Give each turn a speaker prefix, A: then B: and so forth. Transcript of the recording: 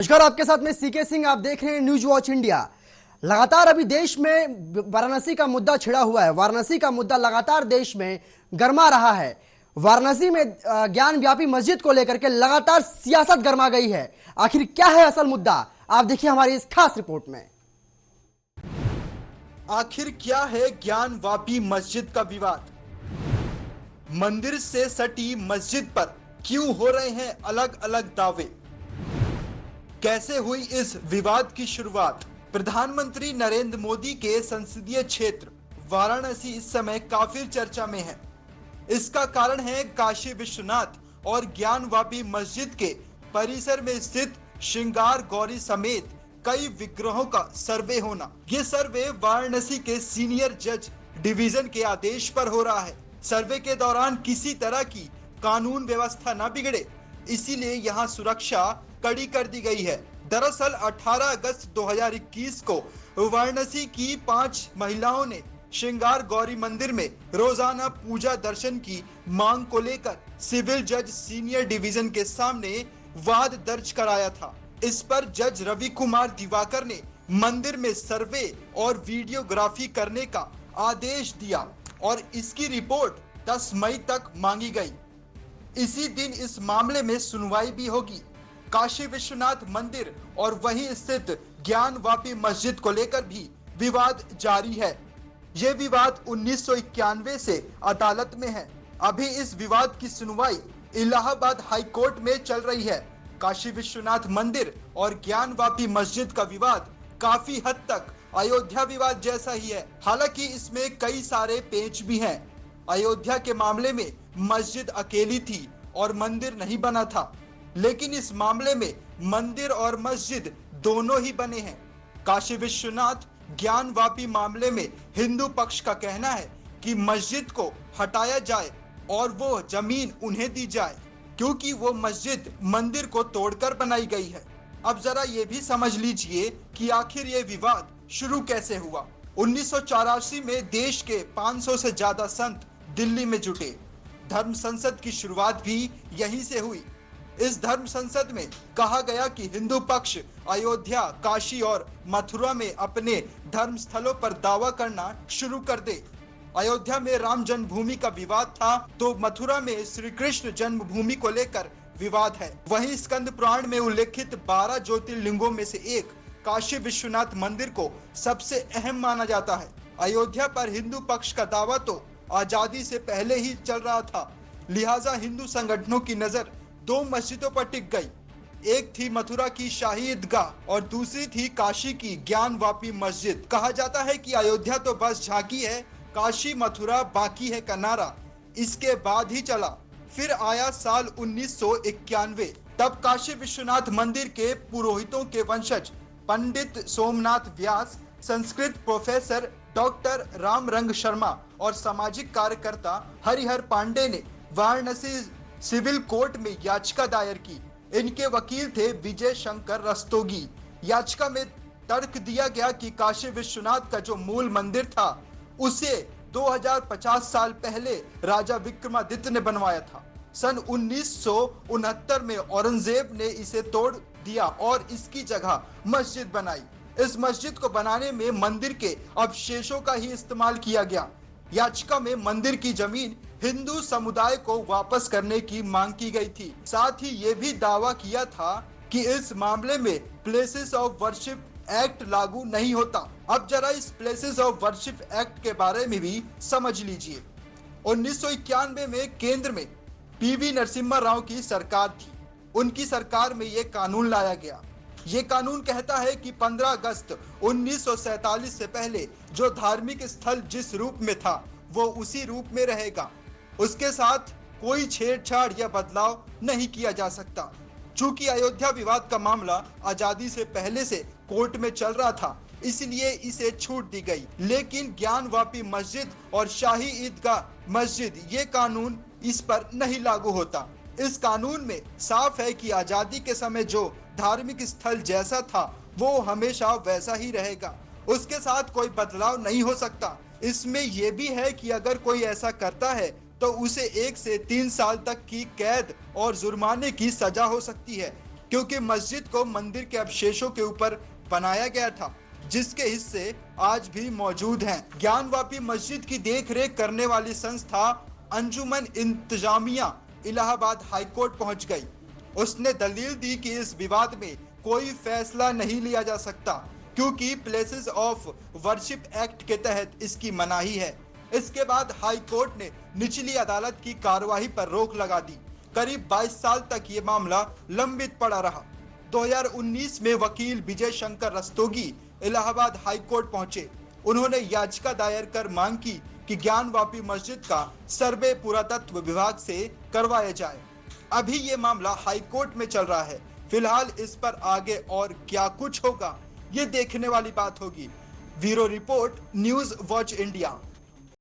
A: नमस्कार, आपके साथ में सीके सिंह। आप देख रहे हैं न्यूज वॉच इंडिया। लगातार अभी देश में वाराणसी का मुद्दा छिड़ा हुआ है। वाराणसी का मुद्दा लगातार देश में गर्मा रहा है। वाराणसी में ज्ञान व्यापी मस्जिद को लेकर के लगातार सियासत गर्मा गई है। आखिर क्या है असल मुद्दा, आप देखिए हमारी इस खास रिपोर्ट में।
B: आखिर क्या है ज्ञान वापी मस्जिद का विवाद? मंदिर से सटी मस्जिद पर क्यों हो रहे हैं अलग अलग दावे? कैसे हुई इस विवाद की शुरुआत? प्रधानमंत्री नरेंद्र मोदी के संसदीय क्षेत्र वाराणसी इस समय काफी चर्चा में है। इसका कारण है काशी विश्वनाथ और ज्ञानवापी मस्जिद के परिसर में स्थित श्रृंगार गौरी समेत कई विग्रहों का सर्वे होना। ये सर्वे वाराणसी के सीनियर जज डिवीजन के आदेश पर हो रहा है। सर्वे के दौरान किसी तरह की कानून व्यवस्था न बिगड़े, इसीलिए यहाँ सुरक्षा कड़ी कर दी गई है। दरअसल 18 अगस्त 2021 को वाराणसी की 5 महिलाओं ने श्रृंगार गौरी मंदिर में रोजाना पूजा दर्शन की मांग को लेकर सिविल जज सीनियर डिवीजन के सामने वाद दर्ज कराया था। इस पर जज रवि कुमार दिवाकर ने मंदिर में सर्वे और वीडियोग्राफी करने का आदेश दिया और इसकी रिपोर्ट 10 मई तक मांगी गई। इसी दिन इस मामले में सुनवाई भी होगी। काशी विश्वनाथ मंदिर और वहीं स्थित ज्ञानवापी मस्जिद को लेकर भी विवाद जारी है। ये विवाद 1991 से अदालत में है। अभी इस विवाद की सुनवाई इलाहाबाद हाई कोर्ट में चल रही है। काशी विश्वनाथ मंदिर और ज्ञानवापी मस्जिद का विवाद काफी हद तक अयोध्या विवाद जैसा ही है। हालांकि इसमें कई सारे पेच भी हैं। अयोध्या के मामले में मस्जिद अकेली थी और मंदिर नहीं बना था, लेकिन इस मामले में मंदिर और मस्जिद दोनों ही बने हैं। काशी विश्वनाथ ज्ञानवापी मामले में हिंदू पक्ष का कहना है कि मस्जिद को हटाया जाए और वो जमीन उन्हें दी जाए, क्योंकि वो मस्जिद मंदिर को तोड़कर बनाई गई है। अब जरा ये भी समझ लीजिए कि आखिर ये विवाद शुरू कैसे हुआ। 1984 में देश के 500 से ज्यादा संत दिल्ली में जुटे। धर्म संसद की शुरुआत भी यहीं से हुई। इस धर्म संसद में कहा गया कि हिंदू पक्ष अयोध्या, काशी और मथुरा में अपने धर्म स्थलों पर दावा करना शुरू कर दे। अयोध्या में राम जन्मभूमि का विवाद था, तो मथुरा में श्री कृष्ण जन्मभूमि को लेकर विवाद है। वहीं स्कंद पुराण में उल्लेखित 12 ज्योतिर्लिंगों में से एक काशी विश्वनाथ मंदिर को सबसे अहम माना जाता है। अयोध्या पर हिंदू पक्ष का दावा तो आजादी से पहले ही चल रहा था, लिहाजा हिंदू संगठनों की नजर 2 मस्जिदों पर टिक गई। एक थी मथुरा की शाही ईदगाह और दूसरी थी काशी की ज्ञानवापी मस्जिद। कहा जाता है कि अयोध्या तो बस झांकी है, काशी मथुरा बाकी है का नारा इसके बाद ही चला। फिर आया साल 1991, तब काशी विश्वनाथ मंदिर के पुरोहितों के वंशज पंडित सोमनाथ व्यास, संस्कृत प्रोफेसर डॉक्टर राम रंग शर्मा और सामाजिक कार्यकर्ता हरिहर पांडे ने वाराणसी सिविल कोर्ट में याचिका दायर की। इनके वकील थे विजय शंकर रस्तोगी। याचिका में तर्क दिया गया कि काशी विश्वनाथ का जो मूल मंदिर था उसे 2050 साल पहले राजा विक्रमादित्य ने बनवाया था। सन 1969 में औरंगजेब ने इसे तोड़ दिया और इसकी जगह मस्जिद बनाई। इस मस्जिद को बनाने में मंदिर के अवशेषों का ही इस्तेमाल किया गया। याचिका में मंदिर की जमीन हिंदू समुदाय को वापस करने की मांग की गई थी। साथ ही ये भी दावा किया था कि इस मामले में प्लेसेस ऑफ वर्शिप एक्ट लागू नहीं होता। अब जरा इस प्लेसेस ऑफ वर्शिप एक्ट के बारे में भी समझ लीजिए। 1991 में केंद्र में पीवी नरसिम्हा राव की सरकार थी। उनकी सरकार में ये कानून लाया गया। ये कानून कहता है कि 15 अगस्त 1947 से पहले जो धार्मिक स्थल जिस रूप में था वो उसी रूप में रहेगा। उसके साथ कोई छेड़छाड़ या बदलाव नहीं किया जा सकता। चूंकि अयोध्या विवाद का मामला आजादी से पहले से कोर्ट में चल रहा था, इसलिए इसे छूट दी गई। लेकिन ज्ञानवापी मस्जिद और शाही ईदगाह मस्जिद ये कानून इस पर नहीं लागू होता। इस कानून में साफ है कि आजादी के समय जो धार्मिक स्थल जैसा था वो हमेशा वैसा ही रहेगा, उसके साथ कोई बदलाव नहीं हो सकता। इसमें यह भी है कि अगर कोई ऐसा करता है तो उसे 1 से 3 साल तक की कैद और जुर्माने की सजा हो सकती है। क्योंकि मस्जिद को मंदिर के अवशेषों के ऊपर बनाया गया था, जिसके हिस्से आज भी मौजूद हैं। ज्ञानवापी मस्जिद की देखरेख करने वाली संस्था अंजुमन इंतजामिया इलाहाबाद हाईकोर्ट पहुंच गई। उसने दलील दी कि इस विवाद में कोई फैसला नहीं लिया जा सकता, क्योंकि प्लेसेस ऑफ वर्शिप एक्ट के तहत इसकी मनाही है। इसके बाद हाई कोर्ट ने निचली अदालत की कार्यवाही पर रोक लगा दी। करीब 22 साल तक ये मामला लंबित पड़ा रहा। 2019 में वकील विजय शंकर रस्तोगी इलाहाबाद हाई कोर्ट पहुंचे। उन्होंने याचिका दायर कर मांग की कि ज्ञानवापी मस्जिद का सर्वे पुरातत्व विभाग से करवाया जाए। अभी ये मामला हाई कोर्ट में चल रहा है। फिलहाल इस पर आगे और क्या कुछ होगा, ये देखने वाली बात होगी। Bureau report, news watch India.